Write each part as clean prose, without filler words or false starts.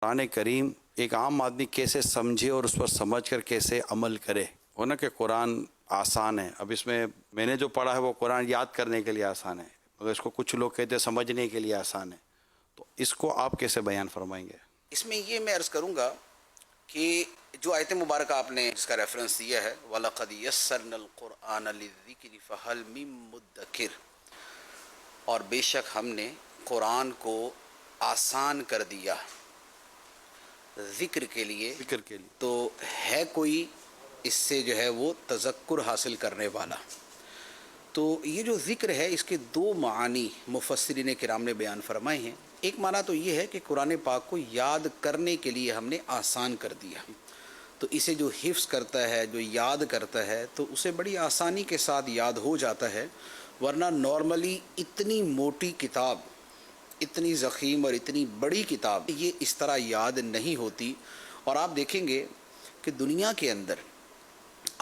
قرآن کریم ایک عام آدمی کیسے سمجھے اور اس پر سمجھ کر کیسے عمل کرے. وہ نا کہ قرآن آسان ہے. اب اس میں نے جو پڑھا ہے وہ قرآن یاد کرنے کے لیے آسان ہے، مگر اس کو کچھ لوگ کہتے ہیں سمجھنے کے لیے آسان ہے. تو اس کو آپ کیسے بیان فرمائیں گے؟ اس میں یہ میں عرض کروں گا کہ جو آیت مبارکہ آپ نے جس کا ریفرنس دیا ہے وَلَقَدْ يَسَّرْنَا الْقُرْآنَ لِلذِّكْرِ فَهَلْ مِن مُدَّكِرٍ، اور بے شک ہم نے قرآن کو آسان کر دیا ذکر کے لیے، تو ہے کوئی اس سے جو ہے وہ تذکر حاصل کرنے والا. تو یہ جو ذکر ہے اس کے دو معانی مفسرین کرام نے بیان فرمائے ہیں. ایک معنی تو یہ ہے کہ قرآن پاک کو یاد کرنے کے لیے ہم نے آسان کر دیا، تو اسے جو حفظ کرتا ہے، جو یاد کرتا ہے، تو اسے بڑی آسانی کے ساتھ یاد ہو جاتا ہے. ورنہ نارملی اتنی موٹی کتاب، اتنی ضخیم اور اتنی بڑی کتاب یہ اس طرح یاد نہیں ہوتی. اور آپ دیکھیں گے کہ دنیا کے اندر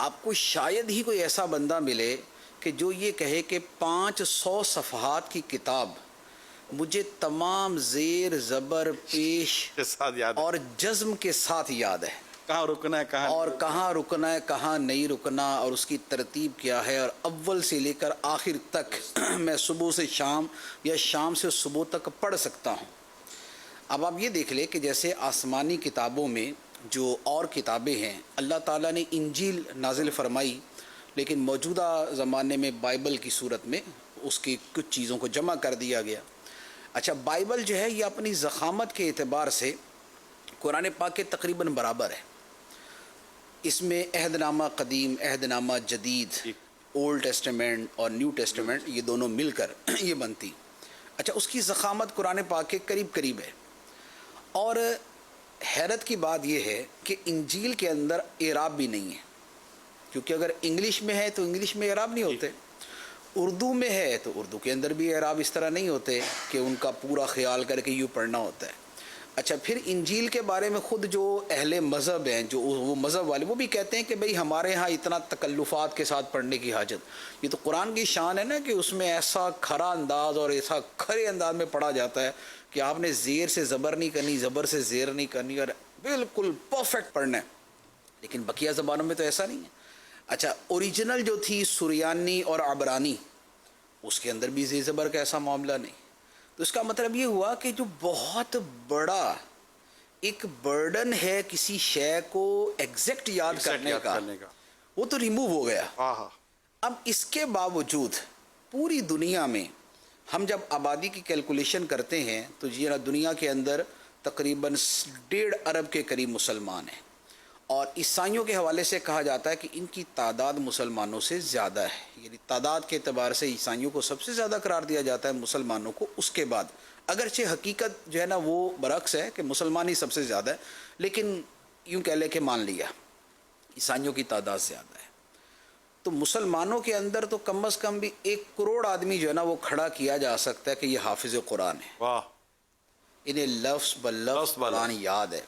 آپ کو شاید ہی کوئی ایسا بندہ ملے کہ جو یہ کہے کہ 500 صفحات کی کتاب مجھے تمام زیر زبر پیش اور جزم کے ساتھ یاد ہے، کہاں رکنا ہے، کہاں رکنا ہے، کہاں نہیں رکنا، اور اس کی ترتیب کیا ہے، اور اول سے لے کر آخر تک میں صبح سے شام یا شام سے صبح تک پڑھ سکتا ہوں. اب آپ یہ دیکھ لیں کہ جیسے آسمانی کتابوں میں جو اور کتابیں ہیں، اللہ تعالیٰ نے انجیل نازل فرمائی، لیکن موجودہ زمانے میں بائبل کی صورت میں اس کی کچھ چیزوں کو جمع کر دیا گیا. اچھا، بائبل جو ہے یہ اپنی ضخامت کے اعتبار سے قرآن پاک کے تقریباً برابر ہے. اس میں عہد نامہ قدیم، عہد نامہ جدید، اولڈ ٹیسٹمنٹ اور نیو ٹیسٹمنٹ یہ دونوں مل کر یہ بنتی. اچھا، اس کی ضخامت قرآن پاک کے قریب قریب ہے. اور حیرت کی بات یہ ہے کہ انجیل کے اندر اعراب بھی نہیں ہے، کیونکہ اگر انگلش میں ہے تو انگلش میں اعراب نہیں ہوتے، اردو میں ہے تو اردو کے اندر بھی اعراب اس طرح نہیں ہوتے کہ ان کا پورا خیال کر کے یوں پڑھنا ہوتا ہے. اچھا، پھر انجیل کے بارے میں خود جو اہل مذہب ہیں، جو وہ مذہب والے، وہ بھی کہتے ہیں کہ بھئی ہمارے ہاں اتنا تکلفات کے ساتھ پڑھنے کی حاجت. یہ تو قرآن کی شان ہے نا کہ اس میں ایسا کھرا انداز اور ایسا کھرے انداز میں پڑھا جاتا ہے کہ آپ نے زیر سے زبر نہیں کرنی، زبر سے زیر نہیں کرنی، اور بالکل پرفیکٹ پڑھنا ہے. لیکن بقیہ زبانوں میں تو ایسا نہیں ہے. اچھا، اوریجنل جو تھی سریانی اور عبرانی، اس کے اندر بھی زیر زبر کا ایسا معاملہ نہیں. تو اس کا مطلب یہ ہوا کہ جو بہت بڑا ایک برڈن ہے کسی شے کو ایگزیکٹ یاد کرنے کا، وہ تو ریموو ہو گیا. اب اس کے باوجود پوری دنیا میں ہم جب آبادی کی کیلکولیشن کرتے ہیں تو یہ دنیا کے اندر تقریباً 1.5 ارب کے قریب مسلمان ہیں، اور عیسائیوں کے حوالے سے کہا جاتا ہے کہ ان کی تعداد مسلمانوں سے زیادہ ہے. یعنی تعداد کے اعتبار سے عیسائیوں کو سب سے زیادہ قرار دیا جاتا ہے، مسلمانوں کو اس کے بعد. اگرچہ حقیقت جو ہے نا وہ برعکس ہے کہ مسلمان ہی سب سے زیادہ ہے، لیکن یوں کہہ لے کہ مان لیا عیسائیوں کی تعداد زیادہ ہے. تو مسلمانوں کے اندر تو کم از کم بھی 1 کروڑ آدمی جو ہے نا وہ کھڑا کیا جا سکتا ہے کہ یہ حافظ قرآن ہے. واہ، انہیں لفظ بلفظ قرآن یاد ہے،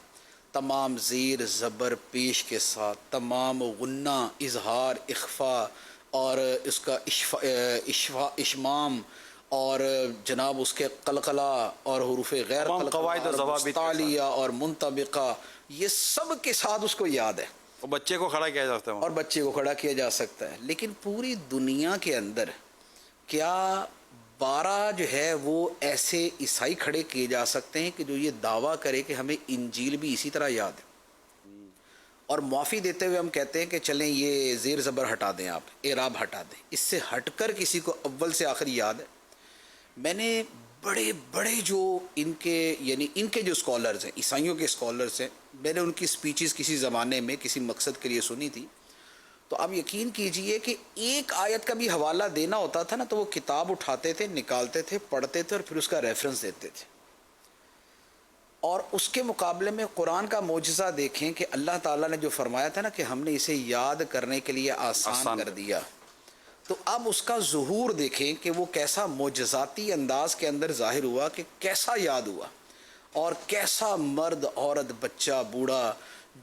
تمام زیر زبر پیش کے ساتھ، تمام غنہ، اظہار، اخفا، اور اس کا اشمام، اور جناب اس کے قلقلہ اور حروف غیر قلقلہ، مستعلیہ اور منطبقہ، یہ سب کے ساتھ اس کو یاد ہے. اور بچے کو کھڑا کیا جا سکتا ہے، اور بچے کو کھڑا کیا جا سکتا ہے. لیکن پوری دنیا کے اندر کیا 12 جو ہے وہ ایسے عیسائی کھڑے کیے جا سکتے ہیں کہ جو یہ دعویٰ کرے کہ ہمیں انجیل بھی اسی طرح یاد ہے؟ اور معافی دیتے ہوئے ہم کہتے ہیں کہ چلیں یہ زیر زبر ہٹا دیں، آپ اعراب ہٹا دیں، اس سے ہٹ کر کسی کو اول سے آخر یاد ہے؟ میں نے بڑے بڑے جو ان کے جو اسکالرز ہیں، عیسائیوں کے اسکالرز ہیں، میں نے ان کی سپیچز کسی زمانے میں کسی مقصد کے لیے سنی تھی. تو آپ یقین کیجئے کہ ایک آیت کا بھی حوالہ دینا ہوتا تھا نا تو وہ کتاب اٹھاتے تھے، نکالتے تھے، پڑھتے تھے، اور پھر اس کا ریفرنس دیتے تھے. اور اس کے مقابلے میں قرآن کا معجزہ دیکھیں کہ اللہ تعالیٰ نے جو فرمایا تھا نا کہ ہم نے اسے یاد کرنے کے لیے آسان کر دیا، تو اب اس کا ظہور دیکھیں کہ وہ کیسا معجزاتی انداز کے اندر ظاہر ہوا، کہ کیسا یاد ہوا، اور کیسا مرد، عورت، بچہ، بوڑھا،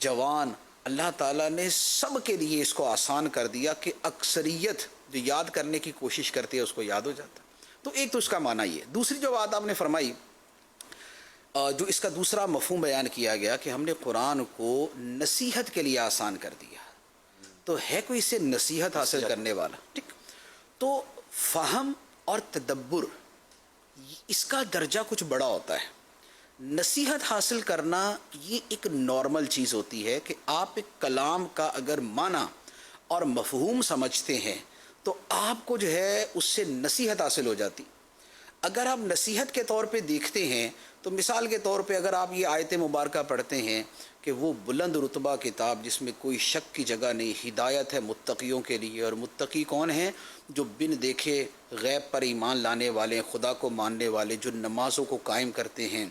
جوان، اللہ تعالیٰ نے سب کے لیے اس کو آسان کر دیا کہ اکثریت جو یاد کرنے کی کوشش کرتی ہے اس کو یاد ہو جاتا. تو ایک تو اس کا معنی یہ. دوسری جو بات آپ نے فرمائی जो इसका दूसरा मफहूम बयान किया गया कि हमने कुरान को नसीहत के लिए आसान कर दिया, तो है कोई इससे नसीहत हासिल करने वाला? ठीक, तो फ़हम और तदब्बुर इसका दर्जा कुछ बड़ा होता है। नसीहत हासिल करना ये एक नॉर्मल चीज़ होती है कि आप एक कलाम का अगर माना और मफहूम समझते हैं तो आपको जो है उससे नसीहत हासिल हो जाती। अगर आप नसीहत के तौर पे देखते हैं तो मिसाल के तौर पे अगर आप ये आयत मुबारका पढ़ते हैं कि वो बुलंद रुतबा किताब जिसमें कोई शक की जगह नहीं, हिदायत है मुत्तकियों के लिए। और मुत्तकी कौन हैं? जो बिन देखे गैब पर ईमान लाने वाले, खुदा को मानने वाले, जो नमाज़ों को कायम करते हैं,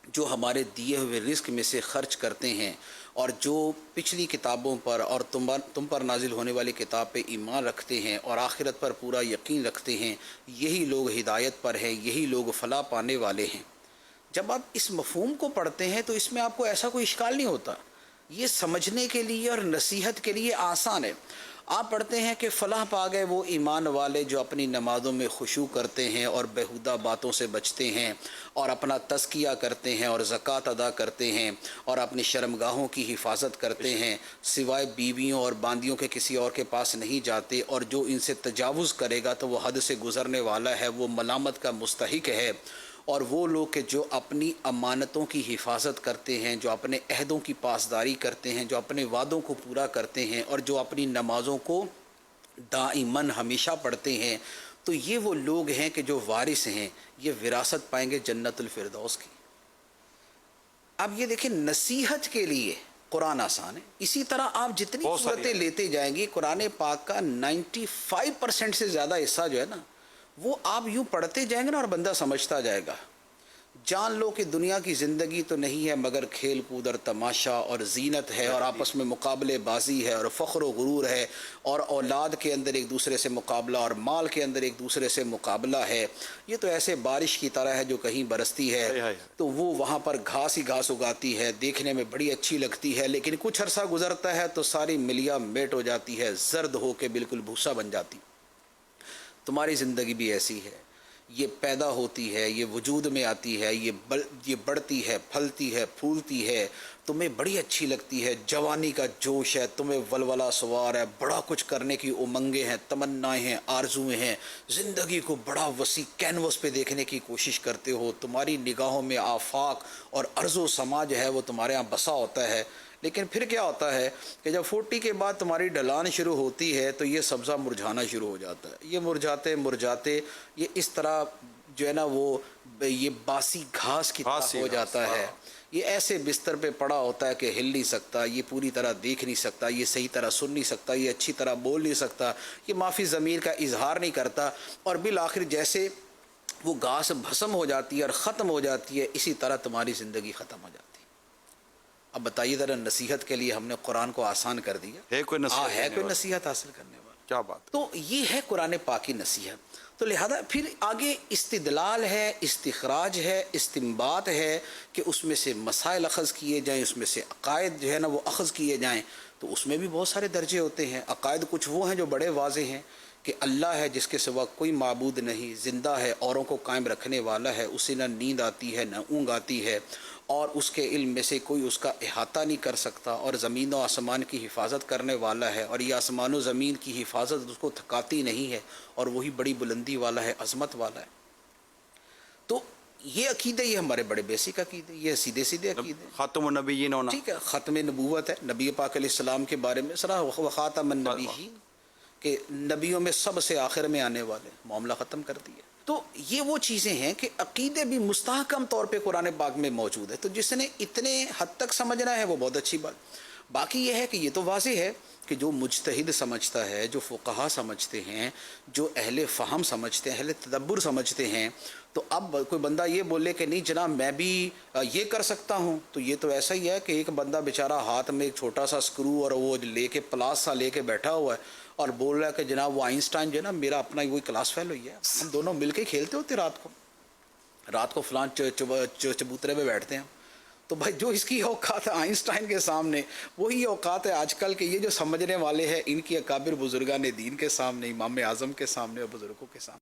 जो हमारे दिए हुए रिस्क में से खर्च करते हैं, और जो पिछली किताबों पर और तुम पर नाजिल होने वाली किताब पे ईमान रखते हैं और आखिरत पर पूरा यकीन रखते हैं, यही लोग हिदायत पर हैं, यही लोग फलाह पाने वाले हैं। जब आप इस मफहूम को पढ़ते हैं तो इसमें आपको ऐसा कोई इश्काल नहीं होता, ये समझने के लिए और नसीहत के लिए आसान है। आप पढ़ते हैं कि फ़लाह पा गए वो ईमान वाले जो अपनी नमाज़ों में खुशू करते हैं और बेहुदा बातों से बचते हैं और अपना तज़किया करते हैं और ज़कात अदा करते हैं और अपनी शर्मगाहों की हिफाजत करते हैं, सिवाय बीवियों और बांदियों के किसी और के पास नहीं जाते, और जो इनसे तजावुज़ करेगा तो वो हद से गुज़रने वाला है, वो मलामत का मुस्तहिक है। और वो लोग के जो अपनी अमानतों की हिफाजत करते हैं, जो अपने अहदों की पासदारी करते हैं, जो अपने वादों को पूरा करते हैं और जो अपनी नमाज़ों को दाइमन हमेशा पढ़ते हैं, तो ये वो लोग हैं कि जो वारिस हैं, ये विरासत पाएंगे जन्नतुल फिरदौस की। अब ये देखें, नसीहत के लिए कुरान आसान है। इसी तरह आप जितनी सूरतें लेते जाएंगे, कुरान पाक का 95% से ज़्यादा हिस्सा जो है ना, वो आप यूँ पढ़ते जाएंगे ना और बंदा समझता जाएगा। जान लो कि दुनिया की ज़िंदगी तो नहीं है मगर खेल कूद और तमाशा और ज़ीनत है, और आपस में मुकाबले बाजी है और फ़ख्र व गुरूर है, और औलाद के अंदर एक दूसरे से मुकाबला और माल के अंदर एक दूसरे से मुकाबला है। ये तो ऐसे बारिश की तरह है जो कहीं बरसती है तो वो वहाँ पर घास ही घास उगाती है, देखने में बड़ी अच्छी लगती है, लेकिन कुछ अरसा गुजरता है तो सारी मिलिया मेट हो जाती है, जर्द हो के बिल्कुल भूसा बन जाती। तुम्हारी ज़िंदगी भी ऐसी है, ये पैदा होती है, ये वजूद में आती है, ये बढ़ती है, फलती है, फूलती है, तुम्हें बड़ी अच्छी लगती है, जवानी का जोश है, तुम्हें वलवला सवार है, बड़ा कुछ करने की उमंगें हैं, तमन्नाएं हैं, आरजुएं हैं, ज़िंदगी को बड़ा वसी कैनवस पे देखने की कोशिश करते हो, तुम्हारी निगाहों में आफाक और अर्ज़ो समाज है वो तुम्हारे यहाँ बसा होता है। लेकिन फिर क्या होता है कि जब 40 के बाद तुम्हारी ढलान शुरू होती है तो ये सब्ज़ा मुरझाना शुरू हो जाता है। ये मुरझाते मुरझाते ये इस तरह जो है ना वो ये बासी घास की तरह हो जाता है। ये ऐसे बिस्तर पे पड़ा होता है कि हिल नहीं सकता, ये पूरी तरह देख नहीं सकता, ये सही तरह सुन नहीं सकता, ये अच्छी तरह बोल नहीं सकता, ये माफ़ी ज़मीर का इजहार नहीं करता, और बिल आखिर जैसे वो घास भस्म हो जाती है और ख़त्म हो जाती है, इसी तरह तुम्हारी ज़िंदगी ख़त्म हो जाती है। अब बताइए ज़रा, नसीहत के लिए हमने कुरान को आसान कर दिया, है कोई नसीहत हासिल करने वाला? क्या बात। तो ये है कुरान पाक की नसीहत। तो लिहाजा फिर आगे इस्तिदलाल है, इस्तिखराज है, इस्तिंबात है कि उसमें से मसाइल अख़ज़ किए जाएँ, उसमें से अक़ायद जो है ना वो अख़ज़ किए जाएँ। तो उसमें भी बहुत सारे दर्जे होते हैं। अक़ायद कुछ वो हैं जो बड़े वाज़े हैं कि अल्लाह है जिसके सिवा कोई माबूद नहीं, ज़िंदा है, औरों को कायम रखने वाला है, उसे न नींद आती है न ऊँग आती है, और उसके इल्म में से कोई उसका इहाता नहीं कर सकता, और ज़मीन व आसमान की हिफाजत करने वाला है, और ये आसमान व ज़मीन की हिफाजत उसको थकाती नहीं है, और वही बड़ी बुलंदी वाला है, अज़मत वाला है। तो ये अकीदे, ये हमारे बड़े बेसिक अकीदे, ये सीधे सीधे अकीदे। ख़ातमुन नबिय्यीन होना, ठीक है, ख़त्म नबूवत है, नबी पाक अलैहिस्सलाम के बारे में सरा ख़ातमुन नबिय्यीन के नबियों में सबसे आखिर में आने वाले, मामला ख़त्म कर दिया। तो ये वो चीज़ें हैं कि अकीदे भी मुस्तहकम तौर पे कुरान पाक में मौजूद है। तो जिसने इतने हद तक समझना है वो बहुत अच्छी बात। बाकी ये है कि ये तो वाज़ेह है कि जो मुज्तहिद समझता है, जो फ़ुक़हा समझते हैं, जो अहले फ़हम समझते हैं, अहले तदब्बुर समझते हैं, तो अब कोई बंदा ये बोले कि नहीं जनाब मैं भी ये कर सकता हूँ, तो ये तो ऐसा ही है कि एक बंदा बेचारा हाथ में एक छोटा सा स्क्रू और वो लेके प्लास सा लेके बैठा हुआ है और बोल रहा है कि जनाब वो आइंस्टाइन जो है ना मेरा अपना वही क्लास फेल हुई है, हम दोनों मिलके खेलते होते रात को फलां चबूतरे में बैठते हैं। तो भाई जो इसकी औकात है आइंस्टाइन के सामने, वही औकात है आजकल के ये जो समझने वाले हैं इनकी अकाबिर बुजुर्गान दीन के सामने, इमाम आज़म के सामने और बुजुर्गों के सामने।